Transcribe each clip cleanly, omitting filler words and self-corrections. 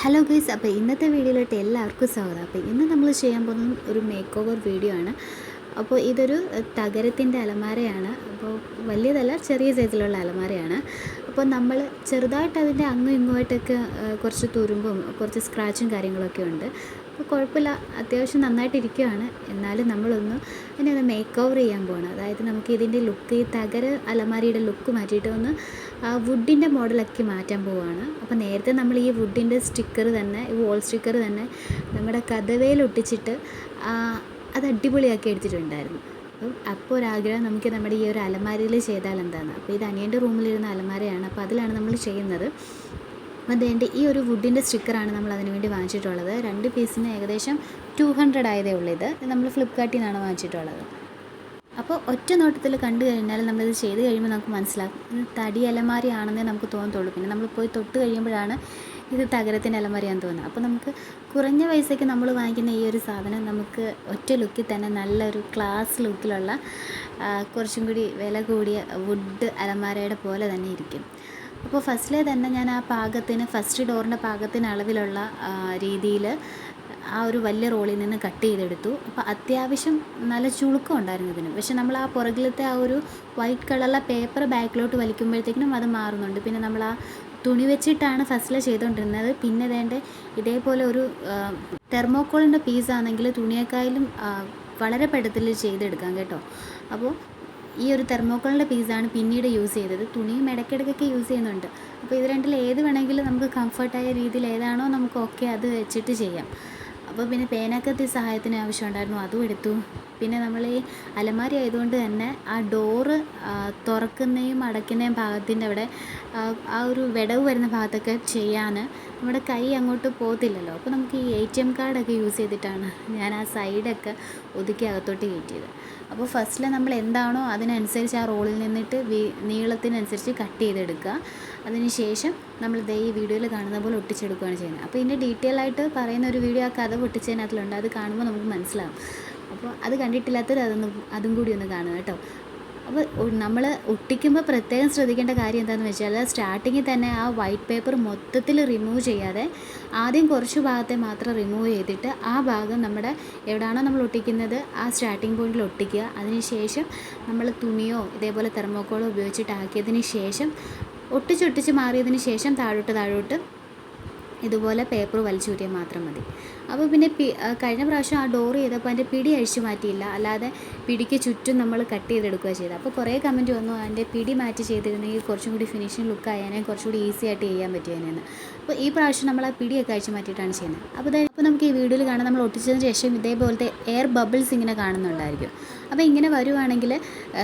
Hello guys, അപ്പോൾ ഇന്നത്തെ വീഡിയോയിലോട്ട് എല്ലാവർക്കും സ്വാഗതം. അപ്പോൾ ഇന്ന് നമ്മൾ ചെയ്യാൻ പോകുന്നത് ഒരു മേക്ക് ഓവർ വീഡിയോ ആണ്. അപ്പോൾ ഇതൊരു തകരത്തിൻ്റെ അലമാരയാണ്. അപ്പോൾ വലിയതല്ല, ചെറിയ സൈസിലുള്ള അലമാരയാണ്. അപ്പോൾ നമ്മൾ ചെറുതായിട്ട് അതിൻ്റെ അങ്ങും ഇങ്ങുമായിട്ടൊക്കെ കുറച്ച് തുരുമ്പും കുറച്ച് സ്ക്രാച്ചും കാര്യങ്ങളൊക്കെ ഉണ്ട്. അപ്പോൾ കുഴപ്പമില്ല, അത്യാവശ്യം നന്നായിട്ടിരിക്കുകയാണ്. എന്നാലും നമ്മളൊന്ന് അതിനെ മേക്ക് ഓവർ ചെയ്യാൻ പോകണം. അതായത് നമുക്ക് ഇതിൻ്റെ ലുക്ക്, ഈ തകര അലമാരിയുടെ ലുക്ക് മാറ്റിയിട്ട് ഒന്ന് വുഡിൻ്റെ മോഡലാക്കി മാറ്റാൻ പോവുകയാണ്. അപ്പോൾ നേരത്തെ നമ്മൾ ഈ വുഡിൻ്റെ സ്റ്റിക്കർ തന്നെ, ഈ വോൾ സ്റ്റിക്കർ തന്നെ നമ്മുടെ കതവേൽ ഒട്ടിച്ചിട്ട് അത് അടിപൊളിയാക്കി എടുത്തിട്ടുണ്ടായിരുന്നു. അപ്പോൾ ഒരാഗ്രഹം നമുക്ക് നമ്മുടെ ഈ ഒരു അലമാരയിൽ ചെയ്താൽ എന്താണ്. അപ്പോൾ ഇത് അനിയൻ്റെ റൂമിലിരുന്ന അലമാരയാണ്. അപ്പോൾ അതിലാണ് നമ്മൾ ചെയ്യുന്നത്. അതേണ്ട ഈ ഒരു വുഡിൻ്റെ സ്റ്റിക്കറാണ് നമ്മൾ അതിന് വേണ്ടി വാങ്ങിച്ചിട്ടുള്ളത്. 2 പീസിന് ഏകദേശം 200 ആയതേ ഉള്ളൂ. ഇത് നമ്മൾ ഫ്ലിപ്കാർട്ടിൽ നിന്നാണ് വാങ്ങിച്ചിട്ടുള്ളത്. അപ്പോൾ ഒറ്റ നോട്ടത്തിൽ കണ്ടു കഴിഞ്ഞാൽ നമ്മളിത് ചെയ്ത് കഴിയുമ്പോൾ നമുക്ക് മനസ്സിലാക്കും ഇത് തടി അലമാരയാണെന്നേ നമുക്ക് തോന്നത്തുള്ളൂ. പിന്നെ നമ്മൾ പോയി തൊട്ട് കഴിയുമ്പോഴാണ് ഇത് തകരത്തിൻ്റെ അലമാരയാണെന്ന് തോന്നുന്നത്. അപ്പോൾ നമുക്ക് കുറഞ്ഞ പൈസയ്ക്ക് നമ്മൾ വാങ്ങിക്കുന്ന ഈ ഒരു സാധനം നമുക്ക് ഒറ്റ ലുക്കിൽ തന്നെ നല്ലൊരു ക്ലാസ് ലുക്കിലുള്ള കുറച്ചും കൂടി വില കൂടിയ വുഡ് അലമാരയുടെ പോലെ തന്നെ ഇരിക്കും. അപ്പോൾ ഫസ്റ്റിലെ തന്നെ ഞാൻ ആ പാകത്തിന്, ഫസ്റ്റ് ഡോറിൻ്റെ പാകത്തിന് അളവിലുള്ള രീതിയിൽ ആ ഒരു വലിയ റോളിൽ നിന്ന് കട്ട് ചെയ്തെടുത്തു. അപ്പോൾ അത്യാവശ്യം നല്ല ചുളുക്കം ഉണ്ടായിരുന്നു ഇതിന്. പക്ഷെ നമ്മൾ ആ പുറകിലത്തെ ആ ഒരു വൈറ്റ് കളറിലെ പേപ്പർ ബാക്കിലോട്ട് വലിക്കുമ്പോഴത്തേക്കിനും അത് മാറുന്നുണ്ട്. പിന്നെ നമ്മൾ ആ തുണി വെച്ചിട്ടാണ് ഫസ്റ്റിൽ ചെയ്തുകൊണ്ടിരുന്നത്. പിന്നെ വേണ്ട ഇതേപോലെ ഒരു തെർമോക്കോളിൻ്റെ പീസാണെങ്കിൽ തുണിയേക്കാളും വളരെ പെട്ടെന്ന് ചെയ്തെടുക്കാം കേട്ടോ. അപ്പോൾ ഈ ഒരു തെർമോക്കോളിൻ്റെ പീസാണ് പിന്നീട് യൂസ് ചെയ്തത്. തുണിയും ഇടയ്ക്കിടയ്ക്കൊക്കെ യൂസ് ചെയ്യുന്നുണ്ട്. അപ്പോൾ ഇത് രണ്ടിൽ ഏത് വേണമെങ്കിലും നമുക്ക് കംഫർട്ടായ രീതിയിൽ ഏതാണോ നമുക്ക് ഓക്കെ അത് വെച്ചിട്ട് ചെയ്യാം. അപ്പോൾ പിന്നെ പേനക്കത്തി സഹായത്തിന് ആവശ്യമുണ്ടായിരുന്നു, അതും എടുത്തു. പിന്നെ നമ്മൾ ഈ അലമാരി ആയതുകൊണ്ട് തന്നെ ആ ഡോറ് തുറക്കുന്നതും അടയ്ക്കുന്നതും ഭാഗത്തിൻ്റെ അവിടെ ആ ഒരു വിടവ് വരുന്ന ഭാഗത്തൊക്കെ ചെയ്യാൻ നമ്മുടെ കൈ അങ്ങോട്ട് പോകത്തില്ലല്ലോ. അപ്പോൾ നമുക്ക് ഈ ATM കാർഡൊക്കെ യൂസ് ചെയ്തിട്ടാണ് ഞാൻ ആ സൈഡൊക്കെ ഒതുക്കി അകത്തോട്ട് കയറ്റിയത്. അപ്പോൾ ഫസ്റ്റിൽ നമ്മൾ എന്താണോ അതിനനുസരിച്ച് ആ റോളിൽ നിന്നിട്ട് നീളത്തിനനുസരിച്ച് കട്ട് ചെയ്തെടുക്കുക. അതിനുശേഷം നമ്മൾ ഈ വീഡിയോയിൽ കാണുന്ന പോലെ ഒട്ടിച്ചെടുക്കുകയാണ് ചെയ്യുന്നത്. അപ്പോൾ ഇതിൻ്റെ ഡീറ്റെയിൽ ആയിട്ട് പറയുന്ന ഒരു വീഡിയോ ആ കഥ പൊട്ടിച്ചതിനകത്തിലുണ്ട്. അത് കാണുമ്പോൾ നമുക്ക് മനസ്സിലാവും. അപ്പോൾ അത് കണ്ടിട്ടില്ലാത്തവർ അതും കൂടി ഒന്ന് കാണുക കേട്ടോ. അപ്പോൾ നമ്മൾ ഒട്ടിക്കുമ്പോൾ പ്രത്യേകം ശ്രദ്ധിക്കേണ്ട കാര്യം എന്താണെന്ന് വെച്ചാൽ സ്റ്റാർട്ടിങ്ങിൽ തന്നെ ആ വൈറ്റ് പേപ്പർ മൊത്തത്തിൽ റിമൂവ് ചെയ്യാതെ ആദ്യം കുറച്ച് ഭാഗത്തെ മാത്രം റിമൂവ് ചെയ്തിട്ട് ആ ഭാഗം നമ്മുടെ എവിടെയാണോ നമ്മൾ ഒട്ടിക്കുന്നത് ആ സ്റ്റാർട്ടിങ് പോയിൻറ്റിൽ ഒട്ടിക്കുക. അതിനുശേഷം നമ്മൾ തുണിയോ ഇതേപോലെ തെർമോക്കോളോ ഉപയോഗിച്ചിട്ട് ആക്കിയതിന് ശേഷം ഒട്ടിച്ചൊട്ടിച്ച് മാറിയതിന് ശേഷം താഴോട്ട് ഇതുപോലെ പേപ്പർ വലിച്ചൂരിയാൽ മാത്രം മതി. അപ്പോൾ പിന്നെ കഴിഞ്ഞ പ്രാവശ്യം ആ ഡോർ ചെയ്തപ്പോൾ അതിൻ്റെ പിടി അഴിച്ചു മാറ്റിയില്ല, അല്ലാതെ പിടിക്ക് ചുറ്റും നമ്മൾ കട്ട് ചെയ്തെടുക്കുക ചെയ്തത്. അപ്പോൾ കുറേ കമൻറ്റ് വന്നു അതിൻ്റെ പിടി മാറ്റി ചെയ്തിരുന്നെങ്കിൽ കുറച്ചും കൂടി ഫിനിഷിങ് ലുക്ക് ആയാലും കുറച്ചുകൂടി ഈസി ആയിട്ട് ചെയ്യാൻ പറ്റിയതിനെന്ന്. അപ്പോൾ ഈ പ്രാവശ്യം നമ്മൾ ആ പിടിയൊക്കെ അഴിച്ചു മാറ്റിയിട്ടാണ് ചെയ്യുന്നത്. അപ്പോൾ നമുക്ക് ഈ വീഡിയോയിൽ കാണാൻ നമ്മൾ ഒട്ടിച്ചതിന് ശേഷം ഇതേപോലത്തെ എയർ ബബിൾസ് ഇങ്ങനെ കാണുന്നുണ്ടായിരിക്കും. അപ്പോൾ ഇങ്ങനെ വരുവാണെങ്കിൽ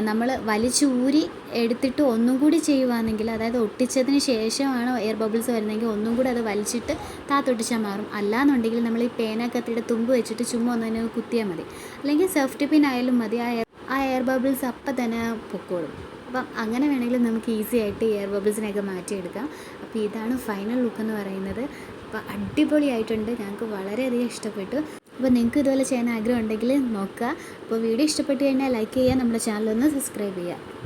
നമ്മൾ വലിച്ചൂരി എടുത്തിട്ട് ഒന്നും കൂടി ചെയ്യുവാണെങ്കിൽ, അതായത് ഒട്ടിച്ചതിന് ശേഷമാണ് എയർ ബബിൾസ് വരുന്നതെങ്കിൽ ഒന്നും കൂടി അത് വലിച്ചിട്ട് താത്തൊട്ടിച്ചാൽ മാറും. അല്ലാന്നുണ്ടെങ്കിൽ നമ്മൾ ഈ പേനക്കത്തിയുടെ തുമ്പ് വെച്ചിട്ട് ചുമ്മാ ഒന്നിനെ കുത്തിയാൽ മതി, അല്ലെങ്കിൽ സേഫ്റ്റി പിൻ ആയാലും മതി. ആ എയർ ബബിൾസ് അപ്പം തന്നെ പൊക്കോളും. അപ്പം അങ്ങനെ വേണമെങ്കിൽ നമുക്ക് ഈസി ആയിട്ട് എയർ ബബിൾസിനെയൊക്കെ മാറ്റിയെടുക്കാം. അപ്പോൾ ഇതാണ് ഫൈനൽ ലുക്ക് എന്ന് പറയുന്നത്. അപ്പോൾ അടിപൊളിയായിട്ടുണ്ട്, ഞങ്ങൾക്ക് വളരെയധികം ഇഷ്ടപ്പെട്ടു. അപ്പോൾ നിങ്ങൾക്ക് ഇതുപോലെ ചെയ്യാൻ ആഗ്രഹം ഉണ്ടെങ്കിൽ നോക്കുക. അപ്പോൾ വീഡിയോ ഇഷ്ടപ്പെട്ട് കഴിഞ്ഞാൽ ലൈക്ക് ചെയ്യുക, നമ്മുടെ ചാനലൊന്ന് സബ്സ്ക്രൈബ് ചെയ്യുക.